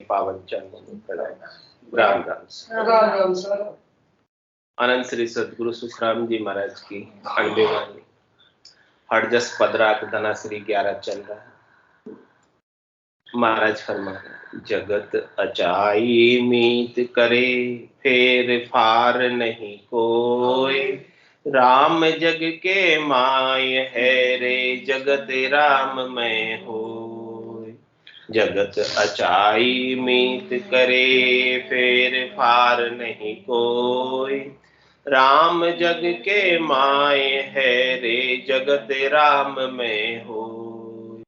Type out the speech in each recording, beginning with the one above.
पावन चरणों में प्रणाम। राम राम सर। अनंत श्री सदगुरु सुखराम जी महाराज की खंडे वाणी हरजस पदरात धना श्री 11 चल रहा है। महाराज फरमाया, जगत अचाई मीत करे, फेर फार नहीं कोई। राम जग के माय है रे, जगत राम में हो। जगत अचाई मीत करे, फेर फार नहीं कोई। राम जग के माय है रे, जगत राम में हो।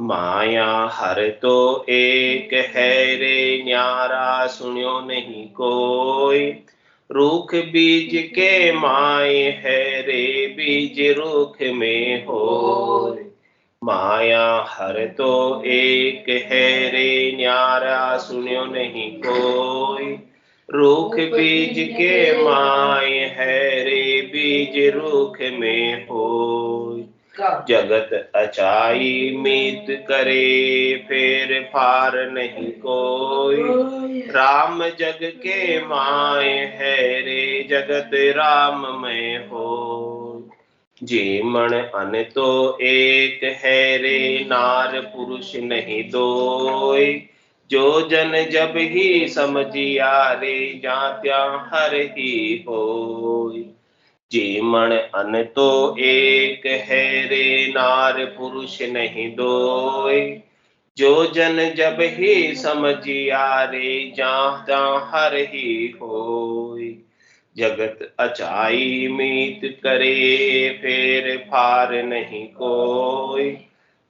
माया हर तो एक है रे, न्यारा सुनियो नहीं कोई। रूख बीज के माय है रे, बीज रूख में हो। माया हर तो एक है रे, न्यारा सुनियो नहीं कोई। रूख बीज के माय है रे, बीज रूख में हो। जगत अचाई मीत करे, फेर फार नहीं कोई। राम जग के माय है रे, जगत राम में हो। जे मन अन तो एक है रे, नार पुरुष नहीं दोय। जो जन जब ही समझिया रे, जात्या हर ही होय। जे मन अन तो एक है रे, नार पुरुष नहीं दोय। जो जन जब ही समझिया रे, जात्या हर ही होय। जगत अचाई मीत करे, फेर फार नहीं कोई।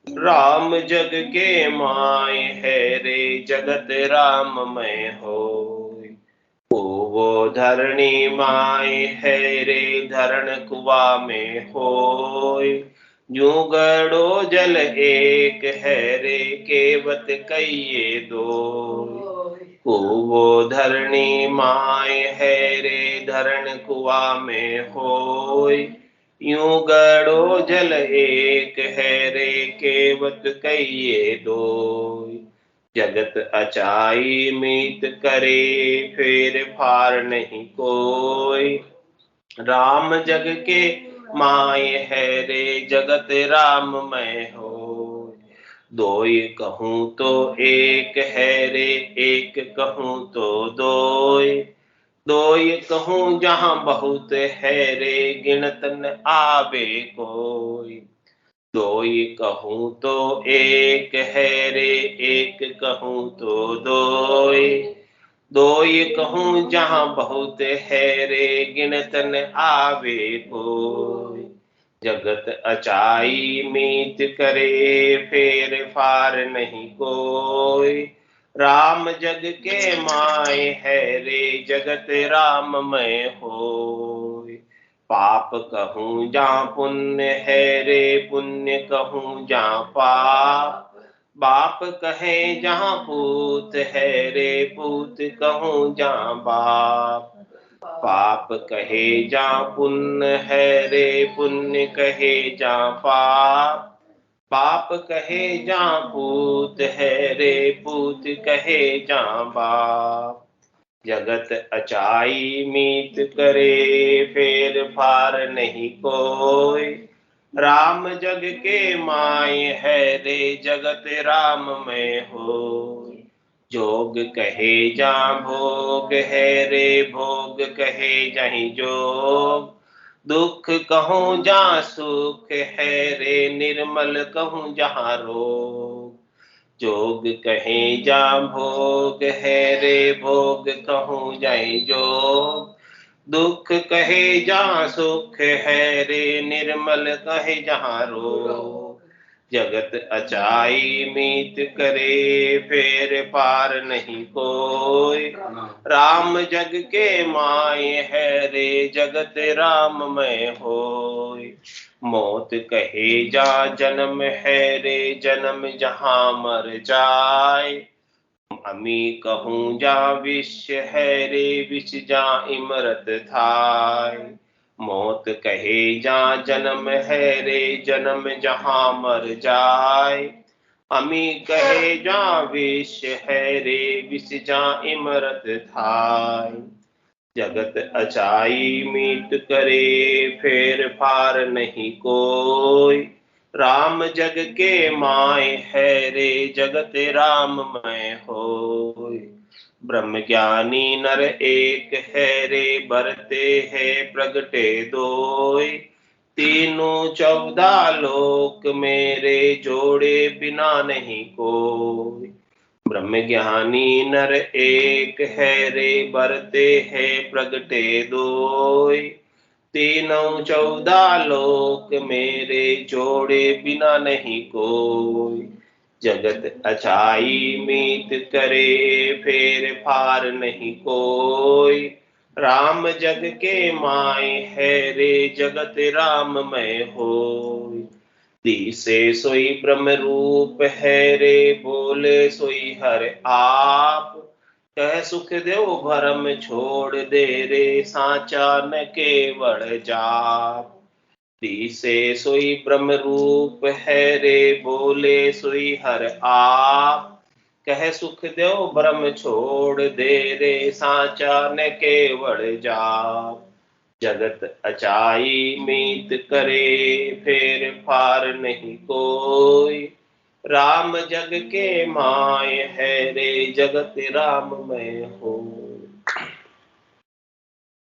राम जग के माय है रे, जगत राम में हो। वो धरणी माय है रे, धरण कुआ में होय। यूं गड़ो जल एक है रे, केवत कइये दो। वो धरणी माय है रे, धरण कुआ में होय। यूं गड़ो जल एक है रे, केवत कइये दोय। जगत अचाई मीत करे, फेर फार नहीं कोई। राम जग के माय है रे, जगत राम में हो। दोय कहूँ तो एक है रे, एक कहूँ तो दोय। दोय कहूँ जहाँ बहुत है रे, गिनत न आवे कोई। दोय कहूँ तो एक है रे, एक कहूँ तो दोय। दोय कहूँ जहाँ बहुत है रे, गिनत न आवे कोई। जगत अचाई मीत करे, फेर फार नहीं कोई। राम जग के माय है रे, जगत राम में होय। पाप कहूँ जहाँ पुण्य है रे, पुण्य कहूँ जहाँ पाप। बाप कहे जहाँ पूत है रे, पूत कहूँ जहाँ बाप। पाप कहे जहाँ पुण्य है रे, पुण्य कहे जहाँ पाप। पाप कहे जहाँ पूत है रे, पूत कहे जहाँ बाप। जगत अचाई मीत करे, फेर फार नहीं कोई। राम जग के माय है रे, जगत राम में हो। जोग कहे जा भोग है रे, भोग कहे जहीं जोग। दुख कहूँ जा सुख है रे, निर्मल कहूँ जहाँ रोग। जोग कहे जा भोग है रे, भोग कहूँ जाए जोग। दुख कहे जा सुख है रे, निर्मल कहे जहाँ रोग। जगत अचाई मीत करे, फेर पार नहीं कोई। राम जग के माय है रे, जगत राम में होय। मौत कहे जा जन्म है रे, जन्म जहाँ मर जाए। अमी कहूँ जा विष है रे, विष जा इमरत थाय। मौत कहे जा जन्म है रे, जन्म जहाँ मर जाए। अमी कहे जा विष है रे विष जा इमरत थाय। जगत अचाई मीत करे फेर फार नहीं कोई। राम जग के माय है रे जगत राममय होय। ब्रह्म ज्ञानी नर एक है रे बरते है प्रगटे दोय। तीनों 14 लोक मेरे जोड़े बिना नहीं कोई। ब्रह्म ज्ञानी नर एक है रे बरते है प्रगटे दोय। तीनों 14 लोक मेरे जोड़े बिना नहीं कोई। जगत अचाई मीत करे फेर फार नहीं कोई। राम जग के माय है रे जगत राममय होय। दिसे सोई ब्रह्म रूप है रे बोले सोई हर आप। कह सुख देव भरम छोड़ दे रे साचा न केवल जाप। दिसे सोई ब्रह्म रूप है रे बोले सोई हर आप। कह सुख देव भरम छोड़ दे रे साचा न केवल जाप। जगत अचाई मीत करे फेर फार नहीं कोई। राम जग के माय है रे जगत राममय हो।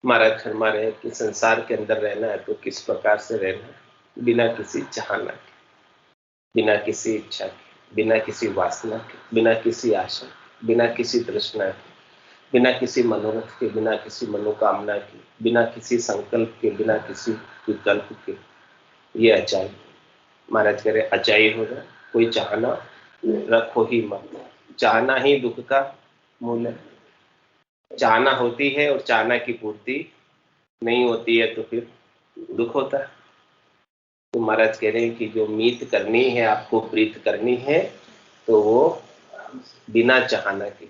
महाराज फरमा रहे कि संसार के अंदर रहना है तो किस प्रकार से रहना है, बिना किसी चाहना के, बिना किसी इच्छा के, बिना किसी वासना के, बिना किसी आशा, बिना किसी तृष्णा के, बिना किसी मनोरथ के, बिना किसी मनोकामना के, बिना किसी संकल्प के, बिना किसी विकल्प के। ये अचाई। महाराज कह रहे अचाई हो जाए, कोई चाहना रखो ही मत। चाहना ही दुख का मूल है। चाहना होती है और चाहना की पूर्ति नहीं होती है तो फिर दुख होता है। तो महाराज कह रहे हैं कि जो मीत करनी है, आपको प्रीत करनी है, तो वो बिना चाहना के,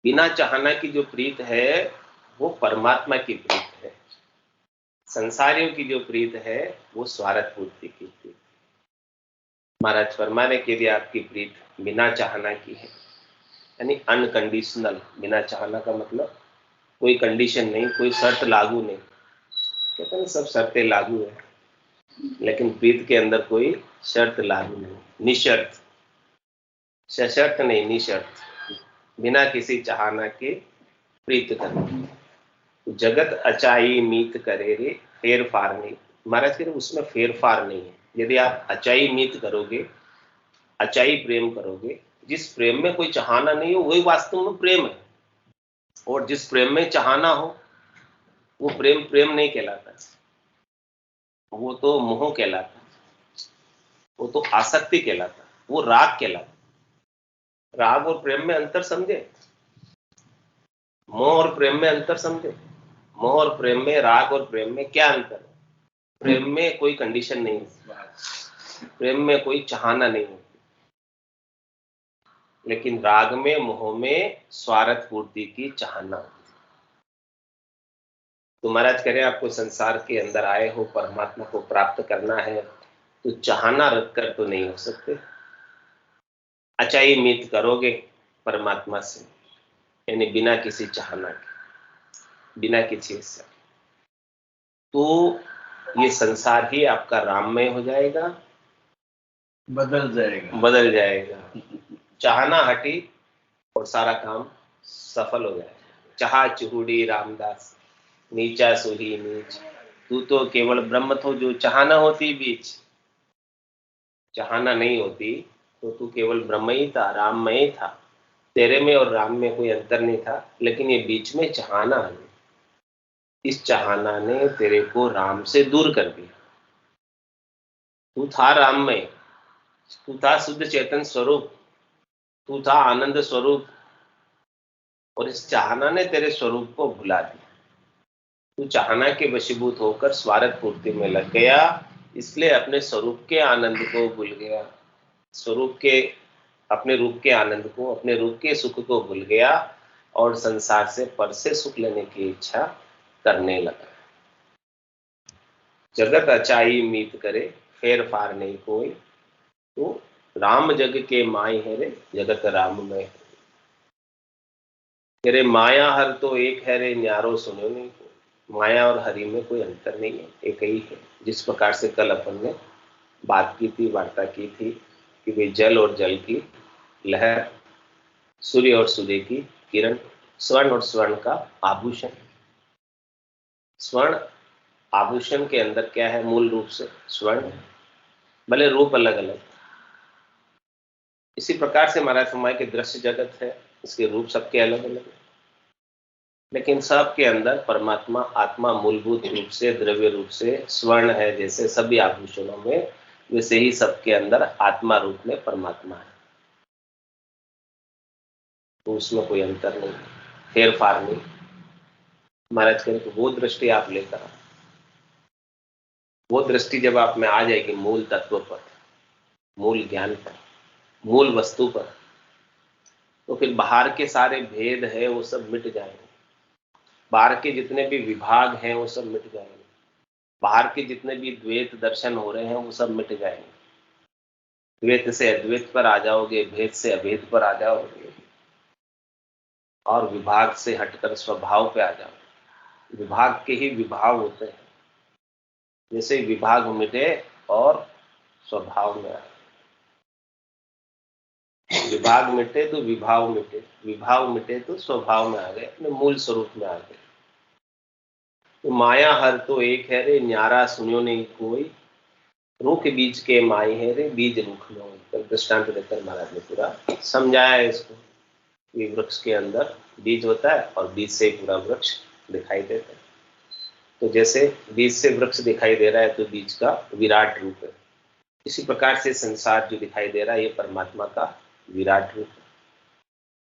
बिना चाहना की जो प्रीत है वो परमात्मा की प्रीत है। संसारियों की जो प्रीत है वो स्वार्थ पूर्ति की प्रीत। महाराज फरमाने के लिए आपकी प्रीत बिना चाहना की है, यानी अनकंडीशनल। बिना चाहना का मतलब कोई कंडीशन नहीं, कोई शर्त लागू नहीं। कहते हैं सब शर्तें लागू है, लेकिन प्रीत के अंदर कोई शर्त लागू नहीं, निशर्त। सशर्त नहीं, निशर्त, बिना किसी चाहना के प्रीत करना। जगत अचाई मीत करे रे फेर फार नहीं। महाराज कह रहे उसमें फेर फार नहीं है। यदि आप अचाई मीत करोगे, अचाई प्रेम करोगे, जिस प्रेम में कोई चाहना नहीं हो वही वास्तव में प्रेम है। और जिस प्रेम में चाहना हो वो प्रेम प्रेम नहीं कहलाता, वो तो मोह कहलाता, वो तो आसक्ति कहलाता, वो राग कहलाता। राग और प्रेम में अंतर समझे, मोह और प्रेम में अंतर समझे। मोह और प्रेम में, राग और प्रेम में क्या अंतर है? प्रेम में कोई कंडीशन नहीं है, प्रेम में कोई चाहना नहीं है, लेकिन राग में, मोह में स्वार्थ पूर्ति की चाहना। तो महाराज कह रहे हैं आपको संसार के अंदर आए हो, परमात्मा को प्राप्त करना है, तो चाहना रख कर तो नहीं हो सकते। अचाई मीत करोगे परमात्मा से, यानी बिना किसी चाहना के, बिना किसी इच्छा, तो ये संसार ही आपका राममय हो जाएगा, बदल जाएगा। चाहना हटी और सारा काम सफल हो जाएगा। चाहा चुहुड़ी रामदास, नीचा सुही नीच, तू तो केवल ब्रह्म थो जो चाहना होती बीच। चाहना नहीं होती तो तू केवल ब्रह्म ही था, राममय ही था। तेरे में और राम में कोई अंतर नहीं था, लेकिन ये बीच में चाहना है, इस चाहना ने तेरे को राम से दूर कर दिया। तू था राममय, तू था शुद्ध चेतन स्वरूप, तू था आनंद स्वरूप, और इस चाहना ने तेरे स्वरूप को भुला दिया। तू चाहना के वशीभूत होकर स्वार्थ पूर्ति में लग गया, इसलिए अपने स्वरूप के आनंद को भूल गया। स्वरूप के, अपने रूप के आनंद को, अपने रूप के सुख को भूल गया और संसार से पर से सुख लेने की इच्छा करने लगा। जगत अचाई मीत करे फेर फार नहीं कोई। तो राम जग के माई है रे, जगत राम में तेरे माया हर तो एक है रे, न्यारो सुनो नहीं कोई। माया और हरि में कोई अंतर नहीं है, एक ही है। जिस प्रकार से कल अपन ने बात की थी, वार्ता की थी कि भाई जल और जल की लहर, सूर्य और सूर्य की किरण, स्वर्ण और स्वर्ण का आभूषण। स्वर्ण आभूषण के अंदर क्या है? मूल रूप से स्वर्ण है, भले रूप अलग अलग। इसी प्रकार से महाराज फरमाए कि दृश्य जगत है, इसके रूप सबके अलग अलग है, लेकिन सबके अंदर परमात्मा आत्मा मूलभूत रूप से द्रव्य रूप से स्वर्ण है। जैसे सभी आभूषणों में, वैसे ही सबके अंदर आत्मा रूप में परमात्मा है। तो उसमें कोई अंतर नहीं, फेर फार नहीं। महाराज कहें तो वो दृष्टि आप लेकर आओ। वो दृष्टि जब आप में आ जाएगी मूल तत्व पर, मूल ज्ञान पर, मूल वस्तु पर, तो फिर बाहर के सारे भेद है वो सब मिट जाएंगे। बाहर के जितने भी विभाग हैं वो सब मिट जाएंगे। बाहर के जितने भी द्वैत दर्शन हो रहे हैं वो सब मिट जाएंगे। द्वैत से अद्वैत पर आ जाओगे, भेद से अभेद पर आ जाओगे, और विभाग से हटकर स्वभाव पे आ जाओगे। विभाग के ही विभाग होते हैं, जैसे विभाग मिटे और स्वभाव में आए। विभाग मिटे तो विभाव मिटे, विभाव मिटे तो स्वभाव में आ गए, अपने मूल स्वरूप में आ गए। तो माया हर तो एक है रे, न्यारा सुनियो नहीं कोई। रूख बीज के माई है रे, बीज रूख लो। तो दृष्टांत देकर महाराज ने पूरा समझाया है इसको। ये वृक्ष के अंदर बीज होता है और बीज से पूरा वृक्ष दिखाई देता है। तो जैसे बीज से वृक्ष दिखाई दे रहा है तो बीज का विराट रूप है, इसी प्रकार से संसार जो दिखाई दे रहा है ये परमात्मा का विराट रूप है,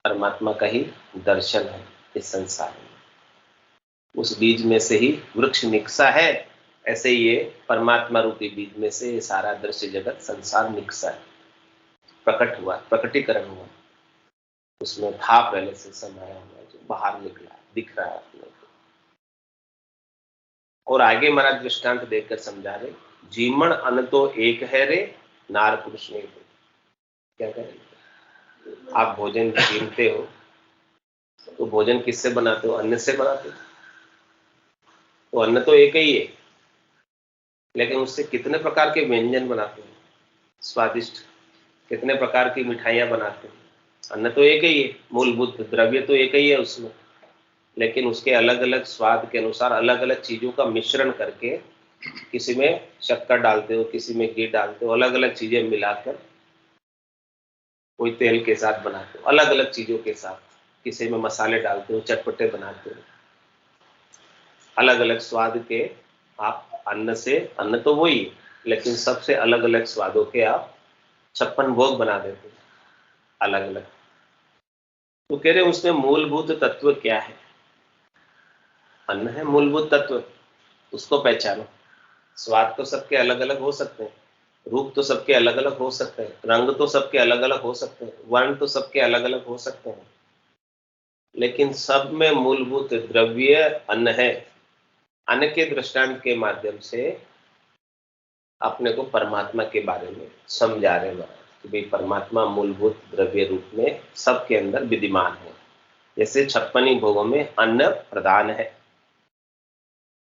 परमात्मा का ही दर्शन है इस संसार में। उस बीज में से ही वृक्ष निकसा है, ऐसे ही ये परमात्मा रूपी बीज में से ये सारा दृश्य जगत संसार निकसा है, प्रकट हुआ, प्रकटीकरण हुआ। उसमें था पहले से समाया हुआ, जो बाहर निकला दिख रहा है अपने को। और आगे महाराज दृष्टांत देकर समझा रहे, जीवन अन्न तो एक है रे, नार पुरुष नहीं तो। क्या करें? आप भोजन कीमते हो तो भोजन किससे बनाते हो? अन्न से बनाते हो। तो अन्न तो एक ही है, लेकिन उससे कितने प्रकार के व्यंजन बनाते हैं स्वादिष्ट, कितने प्रकार की मिठाइयां बनाते हैं। अन्न तो एक ही है, मूलभूत द्रव्य तो एक ही है उसमें, लेकिन उसके अलग अलग स्वाद के अनुसार अलग अलग चीजों का मिश्रण करके, किसी में शक्कर डालते हो, किसी में घी डालते हो, अलग अलग चीजें मिलाकर, कोई तेल के साथ बनाते हो, अलग अलग चीजों के साथ, किसी में मसाले डालते हो, चटपटे बनाते हो, अलग अलग स्वाद के आप अन्न से, अन्न तो वही है, लेकिन सबसे अलग अलग स्वादों के आप 56 भोग बना देते हो अलग अलग। तो कह रहे उसमें मूलभूत तत्व क्या है? अन्न है मूलभूत तत्व, उसको पहचानो। स्वाद तो सबके अलग अलग हो सकते हैं, रूप तो सबके अलग अलग हो सकते हैं, रंग तो सबके अलग अलग हो सकते हैं, वर्ण तो सबके अलग अलग हो सकते हैं, लेकिन सब में मूलभूत द्रव्य अन्न है। अन्न के दृष्टांत के माध्यम से अपने को परमात्मा के बारे में समझा रहे हैं कि भाई परमात्मा मूलभूत द्रव्य रूप में सबके अंदर विद्यमान है। जैसे 56 भोगों में अन्न प्रधान है,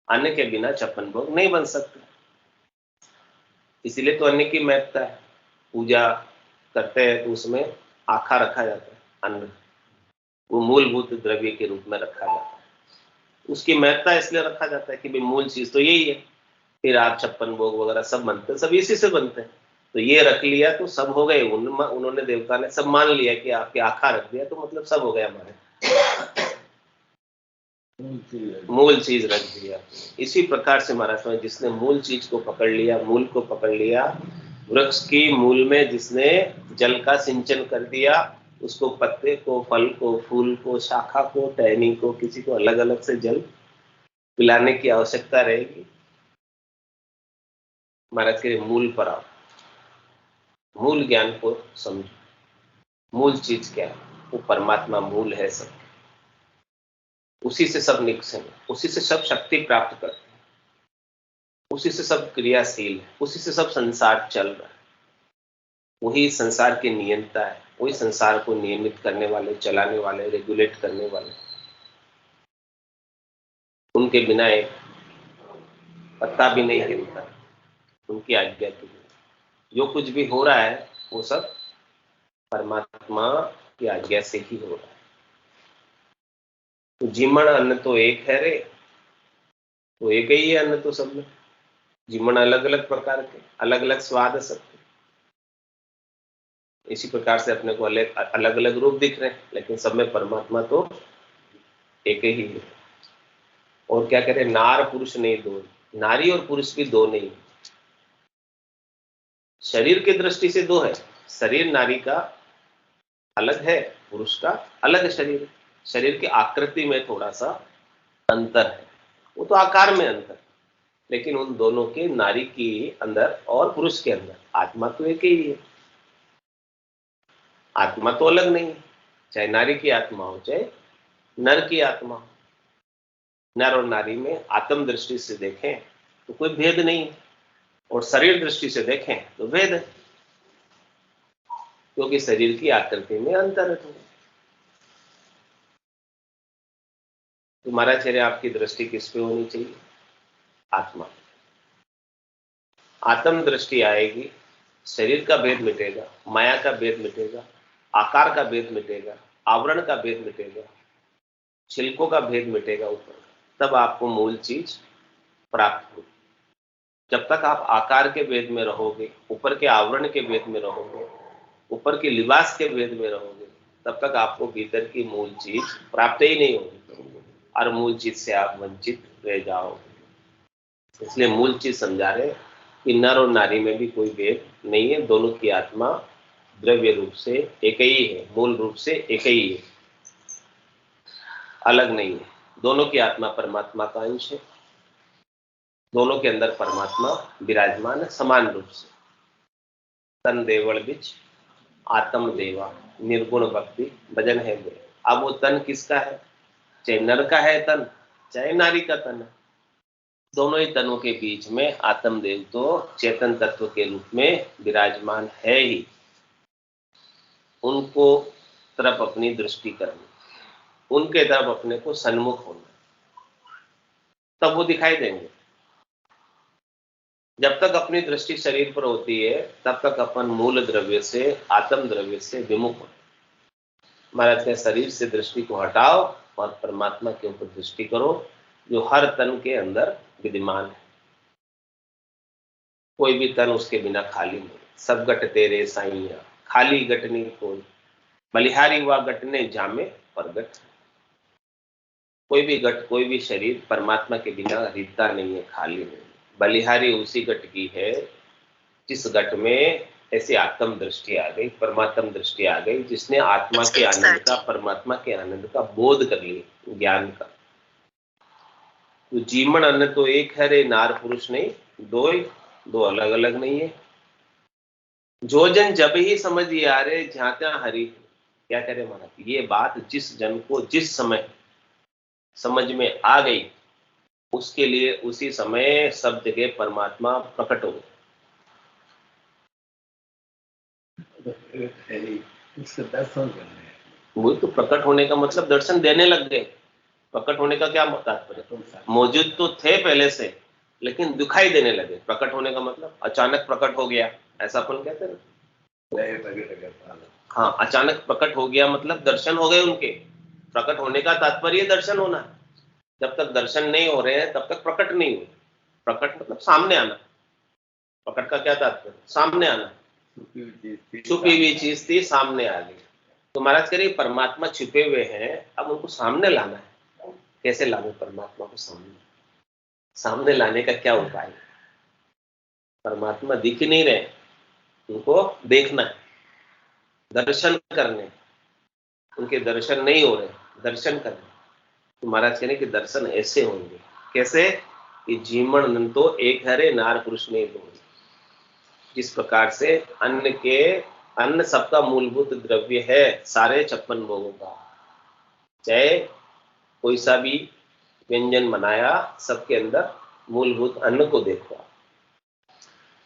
अन्न के बिना 56 भोग नहीं बन सकते, इसीलिए तो अन्न की महत्ता है। पूजा करते हैं तो उसमें आखा रखा जाता है, अन्न वो मूलभूत द्रव्य के रूप में रखा जाता है। उसकी महत्ता इसलिए रखा जाता है कि भाई मूल चीज तो यही है। फिर आप 56 भोग वगैरह सब बनते हैं, सब इसी से बनते हैं। तो ये रख लिया तो सब हो गए, उन्होंने देवता ने सब मान लिया कि आपके आखा रख दिया तो मतलब सब हो गया, हमारे मूल चीज रख दिया। इसी प्रकार से महाराज में जिसने मूल चीज को पकड़ लिया, मूल को पकड़ लिया, वृक्ष की मूल में जिसने जल का सिंचन कर दिया, उसको पत्ते को, फल को, फूल को, शाखा को, टहनी को, किसी को अलग अलग से जल पिलाने की आवश्यकता रहेगी। महाराज के मूल पर आओ, मूल ज्ञान को समझो। मूल चीज क्या है? वो परमात्मा मूल है सब, उसी से सब निकसे हैं, उसी से सब शक्ति प्राप्त करते हैं। उसी से सब क्रियाशील है, उसी से सब संसार चल रहा है। वही संसार की नियंता है, वही संसार को नियमित करने वाले, चलाने वाले, रेगुलेट करने वाले। उनके बिना एक पत्ता भी नहीं हिलता, उनकी आज्ञा के बिना जो कुछ भी हो रहा है वो सब परमात्मा की आज्ञा से ही हो रहा है। तो जीमण अन्न तो एक है रे, तो एक ही है अन्न तो सब में। जीमण अलग अलग प्रकार के, अलग अलग स्वाद है सबके। इसी प्रकार से अपने को अलग अलग रूप दिख रहे हैं, लेकिन सब में परमात्मा तो एक ही है। और क्या कहते हैं, नार पुरुष नहीं दो, नारी और पुरुष भी दो नहीं। शरीर की दृष्टि से दो है, शरीर नारी का अलग है, पुरुष का अलग शरीर। शरीर की आकृति में थोड़ा सा अंतर है, वो तो आकार में अंतर, लेकिन उन दोनों के, नारी के अंदर और पुरुष के अंदर आत्मा तो एक ही है। आत्मा तो अलग नहीं है, चाहे नारी की आत्मा हो चाहे नर की आत्मा हो। नर और नारी में आत्म दृष्टि से देखें तो कोई भेद नहीं है, और शरीर दृष्टि से देखें तो भेद है, क्योंकि शरीर की आकृति में अंतर है। तो महाराज चेहरे आपकी दृष्टि किस पे होनी चाहिए? आत्मा। आत्म दृष्टि आएगी, शरीर का भेद मिटेगा, माया का भेद मिटेगा, आकार का भेद मिटेगा, आवरण का भेद मिटेगा, छिलकों का भेद मिटेगा ऊपर, तब आपको मूल चीज प्राप्त होगी। जब तक आप आकार के भेद में रहोगे, ऊपर के आवरण के भेद में रहोगे, ऊपर के लिबास के भेद में रहोगे, तब तक आपको भीतर की मूल चीज प्राप्त ही नहीं होगी, और मूल चीज से आप वंचित रह जाओगे। इसलिए मूल चीज समझा रहे कि नर और नारी में भी कोई भेद नहीं है, दोनों की आत्मा द्रव्य रूप से एक ही है, मूल रूप से एक ही है, अलग नहीं है। दोनों की आत्मा परमात्मा का अंश है, दोनों के अंदर परमात्मा विराजमान है समान रूप से। तन देवल बिच आत्म देवा, निर्गुण भक्ति भजन है वे। अब वो तन किसका है? चाहे नर का है तन, चाहे नारी का तन है, दोनों ही तनों के बीच में आत्मदेव तो चेतन तत्व के रूप में विराजमान है ही। उनको तरफ अपनी दृष्टि करनी, उनके तरफ अपने को सन्मुख होना, तब वो दिखाई देंगे। जब तक अपनी दृष्टि शरीर पर होती है, तब तक अपन मूल द्रव्य से, आत्म द्रव्य से विमुख होते। महाराज के शरीर से दृष्टि को हटाओ और परमात्मा के ऊपर दृष्टि करो, जो हर तन के अंदर विद्यमान है। कोई भी तन उसके बिना खाली नहीं। सब गट तेरे साईया, खाली गट नहीं कोई, बलिहारी हुआ गट ने जामे प्रगट। कोई भी गट, कोई भी शरीर परमात्मा के बिना रिश्ता नहीं है, खाली नहीं। बलिहारी उसी गट की है जिस गट में ऐसी आत्म दृष्टि आ गई, परमात्म दृष्टि आ गई, जिसने आत्मा के आनंद का, परमात्मा के आनंद का बोध कर लिया, ज्ञान का। तो जीवन अन्न तो एक है रे, नार पुरुष नहीं दो ही, दो अलग अलग नहीं है। जो जन जब ही समझ आ रे जहां त्यां हरि। क्या करे महाराज, ये बात जिस जन को जिस समय समझ में आ गई, उसके लिए उसी समय सब जगह परमात्मा प्रकट हो गए। वो तो प्रकट होने का मतलब दर्शन देने लग गए। प्रकट होने का क्या तात्पर्य? मौजूद तो थे पहले से, लेकिन दिखाई देने लगे। प्रकट होने का मतलब अचानक प्रकट हो गया, ऐसा अपन कहते हैं ना। हाँ, अचानक प्रकट हो गया मतलब दर्शन हो गए उनके। प्रकट होने का तात्पर्य दर्शन होना। जब तक दर्शन नहीं हो रहे हैं तब तक प्रकट नहीं हुए। प्रकट मतलब सामने आना। प्रकट का क्या तात्पर्य? सामने आना। छुपी हुई चीज थी, सामने आ गई। तो महाराज कह रहे परमात्मा छुपे हुए हैं, अब उनको सामने लाना है। कैसे लाना परमात्मा को सामने? सामने लाने का क्या उपाय है? परमात्मा दिख ही नहीं रहे, उनको देखना है, दर्शन करने। उनके दर्शन नहीं हो रहे, दर्शन करने। तो महाराज कह रहे कि दर्शन ऐसे होंगे। कैसे? कि जीवन अनंत तो एक हरे, नार पुरुष नहीं दो। जिस प्रकार से अन्न सबका मूलभूत द्रव्य है, सारे 56 भोगों का। चाहे कोई सा भी व्यंजन बनाया, सबके अंदर मूलभूत अन्न को देखो।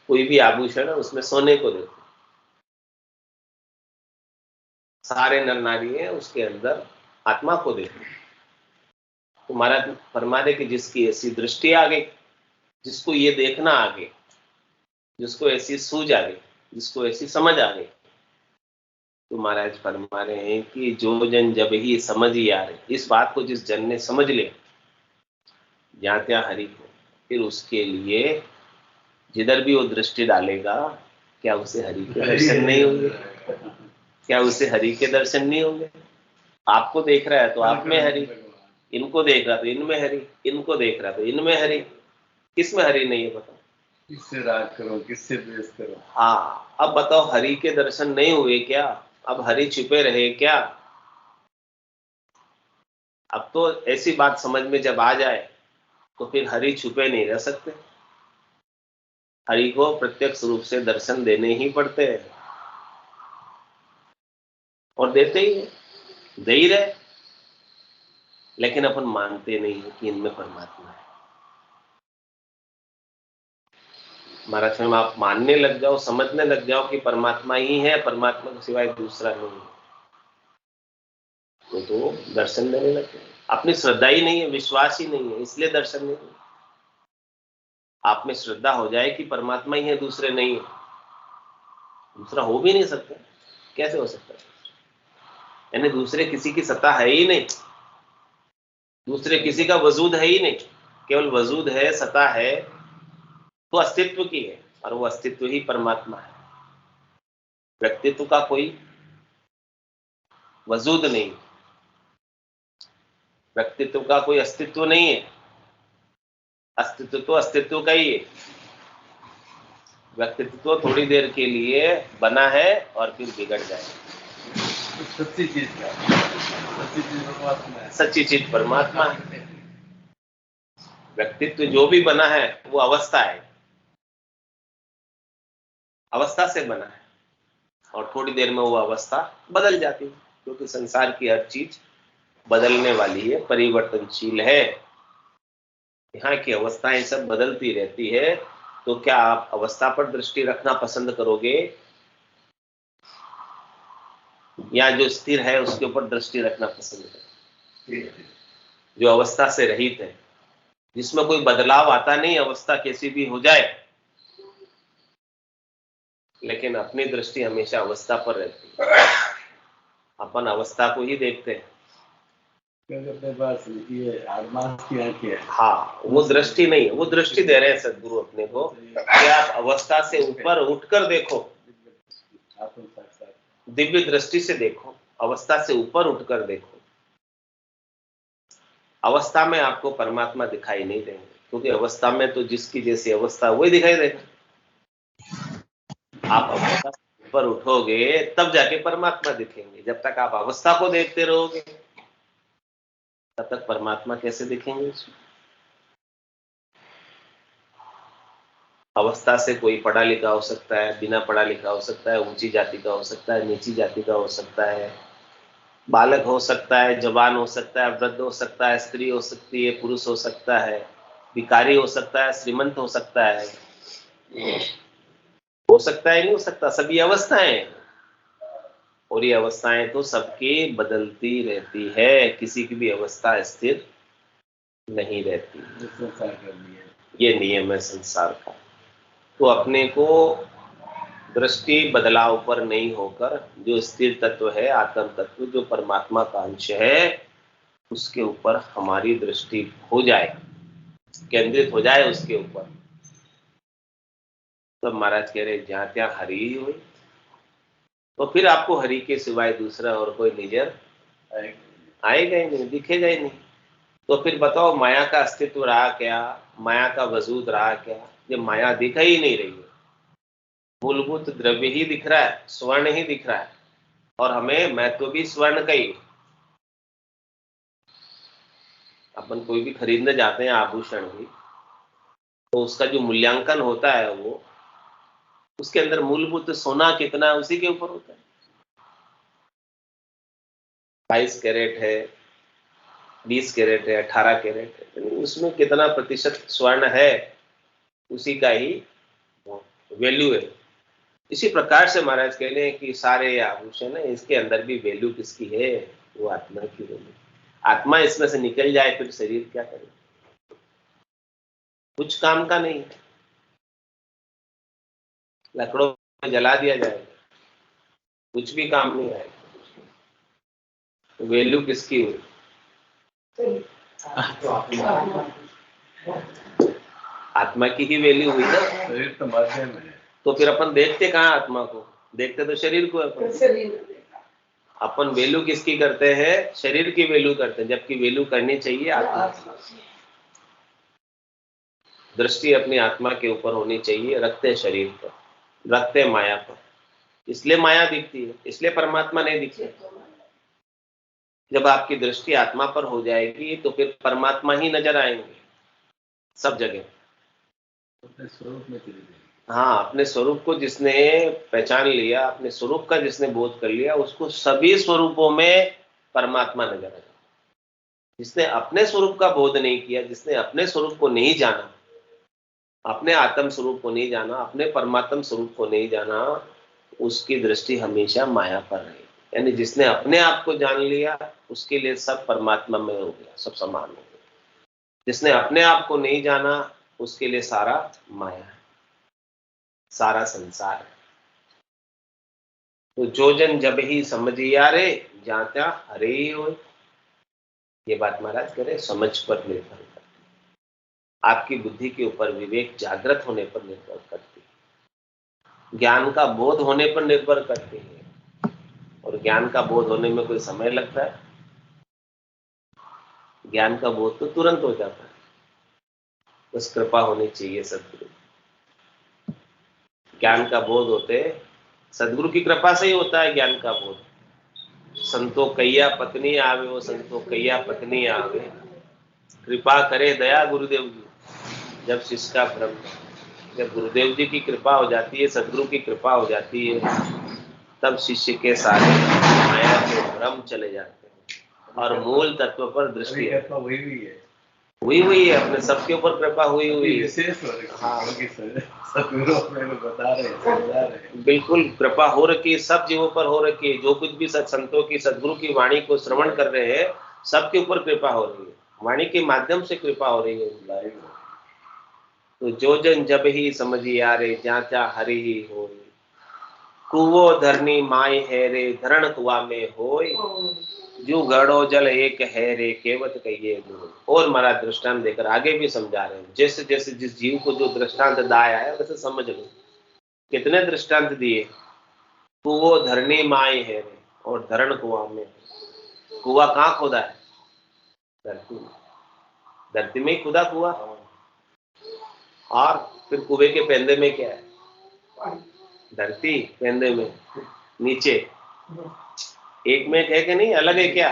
कोई भी आभूषण है उसमें सोने को देखो, सारे नर नारी है उसके अंदर आत्मा को देखो। तो महाराज फरमा दे कि जिसकी ऐसी दृष्टि आ गई, जिसको ये देखना आ गई, जिसको ऐसी सूझ आ गई, जिसको ऐसी समझ आ गई, तो महाराज फरमा रहे हैं कि जो जन जब ही समझ ही आ रहे, इस बात को जिस जन ने समझ लिया जहां त्या हरि को, फिर उसके लिए जिधर भी वो दृष्टि डालेगा, क्या उसे हरि के दर्शन नहीं होंगे? क्या उसे हरि के दर्शन नहीं होंगे? आपको देख रहा है तो आप में हरि, इनको देख रहा तो इनमें हरि, इनको देख रहा तो इनमें हरि। किसमें हरि नहीं है बताओ? किससे राग करो, किससे द्वेष करो? हाँ, अब बताओ हरि के दर्शन नहीं हुए क्या? अब हरि छुपे रहे क्या? अब तो ऐसी बात समझ में जब आ जाए तो फिर हरि छुपे नहीं रह सकते, हरि को प्रत्यक्ष रूप से दर्शन देने ही पड़ते हैं, और देते ही है, दे ही रहे। लेकिन अपन मानते नहीं है कि इनमें परमात्मा है। महाराज स्वयं आप मानने लग जाओ, समझने लग जाओ कि परमात्मा ही है, परमात्मा के सिवाय दूसरा नहीं है, तो दर्शन देने लग जाए। अपनी श्रद्धा ही नहीं है, विश्वास ही नहीं है, इसलिए दर्शन नहीं है। आप में श्रद्धा हो जाए कि परमात्मा ही है, दूसरे नहीं है, दूसरा हो भी नहीं सकता। कैसे हो सकता है? यानी दूसरे किसी की सत्ता है ही नहीं, दूसरे किसी का वजूद है ही नहीं, केवल वजूद है, सत्ता है तो अस्तित्व की है, और वो अस्तित्व ही परमात्मा है। व्यक्तित्व का कोई वजूद नहीं, व्यक्तित्व का कोई अस्तित्व नहीं है, अस्तित्व तो अस्तित्व का ही है। व्यक्तित्व तो थोड़ी देर के लिए बना है और फिर बिगड़ जाए। सच्ची चीज क्या? सच्ची चीज परमात्मा है, सच्ची चीज परमात्मा है। व्यक्तित्व जो भी बना है वो अवस्था है, अवस्था से बना है, और थोड़ी देर में वो अवस्था बदल जाती है, क्योंकि संसार की हर चीज बदलने वाली है, परिवर्तनशील है। यहाँ की अवस्थाएं सब बदलती रहती है, तो क्या आप अवस्था पर दृष्टि रखना पसंद करोगे, या जो स्थिर है उसके ऊपर दृष्टि रखना पसंद करोगे? जो अवस्था से रहित है, जिसमें कोई बदलाव आता नहीं, अवस्था कैसी भी हो जाए, लेकिन अपनी दृष्टि हमेशा अवस्था पर रहती है। अपन अवस्था को ही देखते हैं। अपने पास ये आत्मा की आंखें है। हाँ, वो दृष्टि नहीं है, वो दृष्टि दे रहे हैं सदगुरु अपने को कि आप अवस्था से ऊपर उठकर देखो, दिव्य दृष्टि से देखो, अवस्था से ऊपर उठकर देखो। अवस्था में आपको परमात्मा दिखाई नहीं देंगे, क्योंकि अवस्था में तो जिसकी जैसी अवस्था वही दिखाई देगा। आप अवस्था से ऊपर उठोगे तब जाके परमात्मा दिखेंगे। जब तक आप अवस्था को देखते रहोगे तब तक परमात्मा कैसे दिखेंगे? अवस्था से कोई पढ़ा लिखा हो सकता है, बिना पढ़ा लिखा हो सकता है, ऊंची जाति का हो सकता है, नीची जाति का हो सकता है, बालक हो सकता है, जवान हो सकता है, वृद्ध हो सकता है, स्त्री हो सकती है, पुरुष हो सकता है, भिखारी हो सकता है, श्रीमंत हो सकता है, नहीं हो सकता, सभी अवस्थाएं हैं। और ये अवस्थाएं तो सबकी बदलती रहती है, किसी की भी अवस्था स्थिर नहीं रहती। ये नियम है संसार का। तो अपने को दृष्टि बदलाव पर नहीं होकर जो स्थिर तत्व है, आत्म तत्व, जो परमात्मा का अंश है, उसके ऊपर हमारी दृष्टि हो जाए, केंद्रित हो जाए उसके ऊपर, तो महाराज कह रहे जहां त्या हरि ही हुई, तो फिर आपको हरि के सिवाय दूसरा और कोई नजर आएगा ही नहीं, दिखेगा ही नहीं। तो फिर बताओ माया का अस्तित्व रहा क्या, माया का वजूद रहा क्या? ये माया दिख ही नहीं रही है, मूलभूत द्रव्य ही दिख रहा है, स्वर्ण ही दिख रहा है, और हमें महत्व भी स्वर्ण का ही। अपन कोई भी खरीदने जाते हैं आभूषण भी, तो उसका जो मूल्यांकन होता है वो उसके अंदर मूलभूत सोना कितना है उसी के ऊपर होता है। 22 कैरेट है, 20 कैरेट है, 18 कैरेट है, उसमें कितना प्रतिशत स्वर्ण है उसी का ही वैल्यू है। इसी प्रकार से महाराज कह रहे हैं कि सारे आभूषण है, इसके अंदर भी वैल्यू किसकी है? वो आत्मा की वैल्यू। आत्मा इसमें से निकल जाए फिर शरीर क्या करे? कुछ काम का नहीं है। लकड़ों में जला दिया जाएगा, कुछ भी काम नहीं आएगा। तो वैल्यू किसकी हुई? आत्मा की ही वैल्यू हुई ना। शरीर तो माध्यम है। तो फिर अपन देखते कहाँ आत्मा को? देखते तो शरीर को। अपन वैल्यू किसकी करते हैं? शरीर की वैल्यू करते हैं, जबकि वैल्यू करनी चाहिए आत्मा की। दृष्टि अपनी आत्मा के ऊपर होनी चाहिए, रखते शरीर पर, रखते माया पर। इसलिए माया दिखती है, इसलिए परमात्मा नहीं दिखते। जब आपकी दृष्टि आत्मा पर हो जाएगी तो फिर परमात्मा ही नजर आएंगे सब जगह। अपने स्वरूप में चली जाएगी। हाँ, अपने स्वरूप को जिसने पहचान लिया, अपने स्वरूप का जिसने बोध कर लिया, उसको सभी स्वरूपों में परमात्मा नजर आएगा। जिसने अपने स्वरूप का बोध नहीं किया, जिसने अपने स्वरूप को नहीं जाना, अपने आत्म स्वरूप को नहीं जाना, अपने परमात्म स्वरूप को नहीं जाना, उसकी दृष्टि हमेशा माया पर रहेगी। यानी जिसने अपने आप को जान लिया, उसके लिए सब परमात्मा में हो गया, सब समान हो गया। जिसने अपने आप को नहीं जाना, उसके लिए सारा माया है, सारा संसार है। तो जो जन जब ही समझिया रे, जात्या हरे ही हो। ये बात महाराज कह रहे समझ पर निर्भर करती, आपकी बुद्धि के ऊपर, विवेक जागृत होने पर निर्भर करती है, ज्ञान का बोध होने पर निर्भर करती है। और ज्ञान का बोध होने में कोई समय लगता है? ज्ञान का बोध तो तुरंत हो जाता है। बस कृपा होनी चाहिए सदगुरु। ज्ञान का बोध होते सदगुरु की कृपा से ही होता है ज्ञान का बोध। संतो कैया पत्नी आवे, वो संतो कैया पत्नी आवे, कृपा करे दया गुरुदेव जी। जब शिष्य का भ्रम, जब गुरुदेव जी की कृपा हो जाती है, सदगुरु की कृपा हो जाती है, तब शिष्य के सारे माया के भ्रम चले जाते हैं और मूल तत्व पर दृष्टि हुई हुई है। अपने सबके ऊपर कृपा हुई हुई है। हाँ, बता रहे बिल्कुल कृपा हो रखी है, सब जीवों पर हो रखी है। जो कुछ भी सत्संतों की, सदगुरु की वाणी को श्रवण कर रहे हैं, सबके ऊपर कृपा हो रही है, वाणी के माध्यम से कृपा हो रही है। तो जो जन जब ही समझिया रे, जाचा हरि ही हो। कुवो धरनी माई है रे, धरण कुआ में होय, जो गढ़ो जल एक है रे, केवट कहिए गुरु। और महाराज दृष्टांत देकर आगे भी समझा रहे हैं, जैसे जैसे जिस जीव को जो दृष्टांत दाया है वैसे समझ लो। कितने दृष्टांत दिए? कुवो धरनी माई है रे, और धरण कुआ में। कुआ कहाँ खोदा है? धरती में। धरती में ही खुदा कुआ। और फिर कुएं के पेंदे में क्या है? धरती, पेंदे में नीचे। एक में है कि नहीं? अलग है क्या?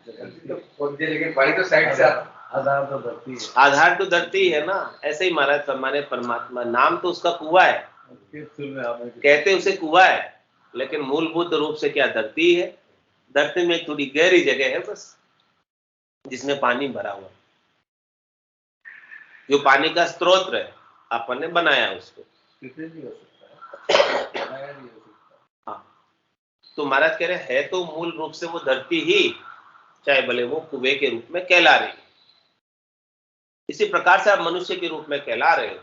लेकिन पानी तो साइड से आधार तो धरती है। आधार तो धरती है ना। ऐसे ही महाराज फरमाने, परमात्मा नाम तो उसका कुआ है, कहते उसे कुआ है, लेकिन मूलभूत रूप से क्या? धरती है। धरती में थोड़ी गहरी जगह है बस, जिसमें पानी भरा हुआ, जो पानी का स्रोत है, अपन ने बनाया उसको। हाँ, तो महाराज कह रहे है तो मूल रूप से वो धरती ही, चाहे भले वो कुएं के रूप में कहला रही है। इसी प्रकार से आप मनुष्य के रूप में कहला रहे हो,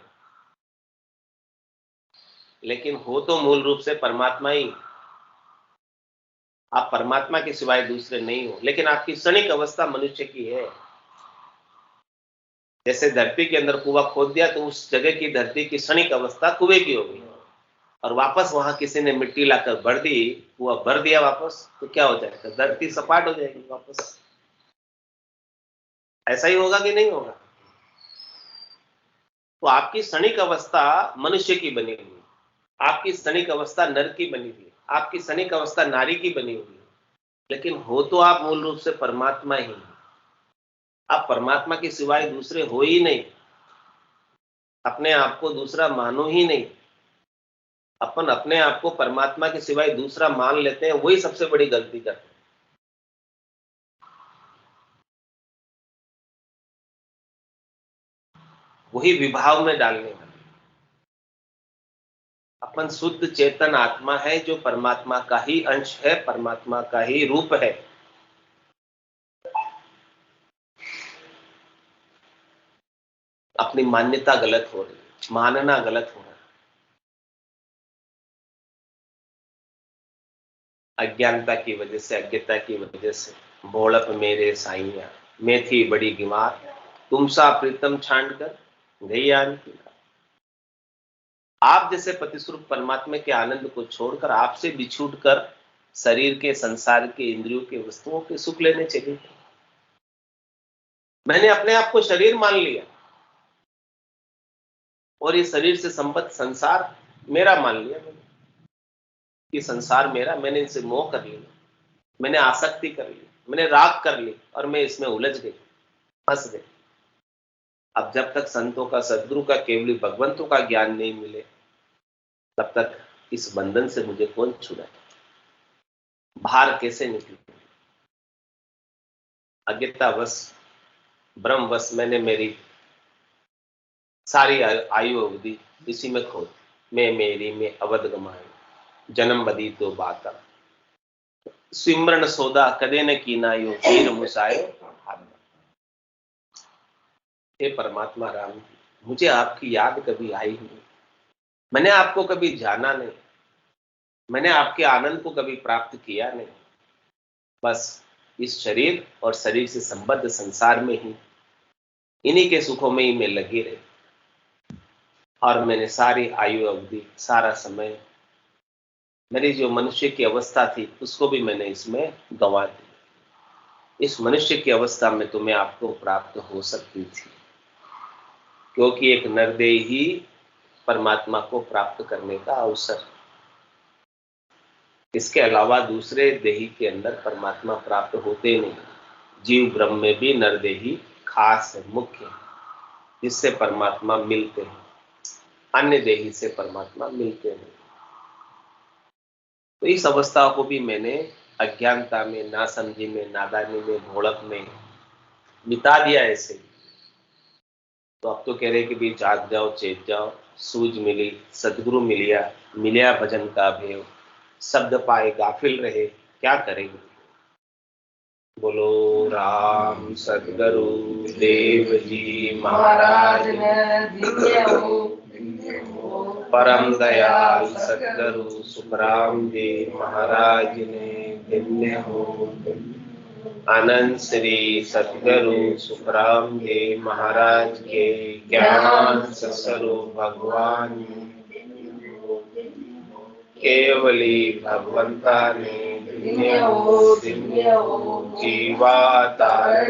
लेकिन हो तो मूल रूप से परमात्मा ही। आप परमात्मा के सिवाय दूसरे नहीं हो, लेकिन आपकी क्षणिक अवस्था मनुष्य की है। जैसे धरती के अंदर कुआं खोद दिया तो उस जगह की धरती की क्षणिक अवस्था कुएं की हो गई, और वापस वहां किसी ने मिट्टी लाकर भर दी, कुआं भर दिया वापस, तो क्या हो जाएगा? धरती सपाट हो जाएगी वापस। ऐसा ही होगा कि नहीं होगा? तो आपकी क्षणिक अवस्था मनुष्य की बनी हुई, आपकी क्षणिक अवस्था नर की बनी हुई, आपकी क्षणिक अवस्था नारी की बनी हुई, लेकिन हो तो आप मूल रूप से परमात्मा ही। आप परमात्मा के सिवाय दूसरे हो ही नहीं, अपने आप को दूसरा मानो ही नहीं। अपन अपने आप को परमात्मा के सिवाय दूसरा मान लेते हैं, वही सबसे बड़ी गलती करते हैं। वही विभाव में डालने का। अपन शुद्ध चेतन आत्मा है जो परमात्मा का ही अंश है, परमात्मा का ही रूप है। अपनी मान्यता गलत हो रही है, मानना गलत हो रहा है। अज्ञानता की वजह से, अज्ञता की वजह से, भोलप मेरे साइया मैं थी बड़ी बीमार, तुम सा प्रीतम छांड कर गई आन की। आप जैसे पतिस्वरूप परमात्मा के आनंद को छोड़कर, आपसे बिछूट कर शरीर के, संसार के, इंद्रियों के, वस्तुओं के सुख लेने चले गए। मैंने अपने आप को शरीर मान लिया और ये शरीर से संबद्ध संसार मेरा मान लिया। मैंने ये संसार मेरा, मैंने इनसे मोह कर लिया, मैंने आसक्ति कर ली, मैंने राग कर ली और मैं इसमें उलझ गई, फंस गई। अब जब तक संतों का, सदगुरु का, केवली भगवंतों का ज्ञान नहीं मिले, तब तक इस बंधन से मुझे कौन छुड़ाए, बाहर कैसे निकले। अज्ञतावश, ब्रह्मवश मैंने मेरी सारी आयु अवधि इसी में खो दी। मैं मेरी में अवध गमाए, जन्म बदी तो बाता, सिमरन सौदा कदे न कीनायो, हीर मुसायो। हे परमात्मा राम, मुझे आपकी याद कभी आई नहीं, मैंने आपको कभी जाना नहीं, मैंने आपके आनंद को कभी प्राप्त किया नहीं। बस इस शरीर और शरीर से संबद्ध संसार में ही, इन्हीं के सुखों में ही मैं लगी रही। और मैंने सारी आयु अवधि, सारा समय, मेरी जो मनुष्य की अवस्था थी उसको भी मैंने इसमें गंवा दी। इस मनुष्य की अवस्था में तो मैं आपको प्राप्त हो सकती थी, क्योंकि एक नरदेह ही परमात्मा को प्राप्त करने का अवसर, इसके अलावा दूसरे देही के अंदर परमात्मा प्राप्त होते नहीं। जीव ब्रह्म में भी नरदेही खास है, मुख्य है, जिससे परमात्मा मिलते हैं, अन्य देही से परमात्मा मिलते नहीं। तो इस अवस्था को भी मैंने अज्ञानता में, नासमझी में, नादानी में, भोड़क में बिता दिया ऐसे। तो अब तो कह रहे कि भी जाग जाओ, चेत जाओ, सूझ मिली, सदगुरु मिलिया, मिलिया भजन का भेव, शब्द पाए गाफिल रहे, क्या करेंगे। बोलो राम सदगुरु देव जी महाराज परम दयाल सदगुरु सुखराम जी महाराज ने धन्य हो। अनंत श्री सदगुरु सुखराम जी महाराज के ज्ञान स्वरूप भगवान केवली भगवंता ने धन्य हो जीवातार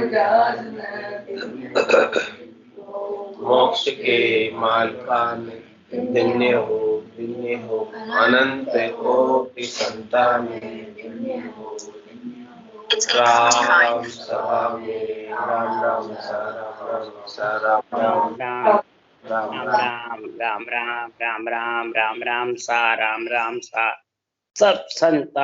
मोक्ष के मालका ने धन्य हो अनंत कोटि संतान राम सभा में राम राम सारा राम राम राम राम राम राम राम राम राम राम सा राम राम सा सब संता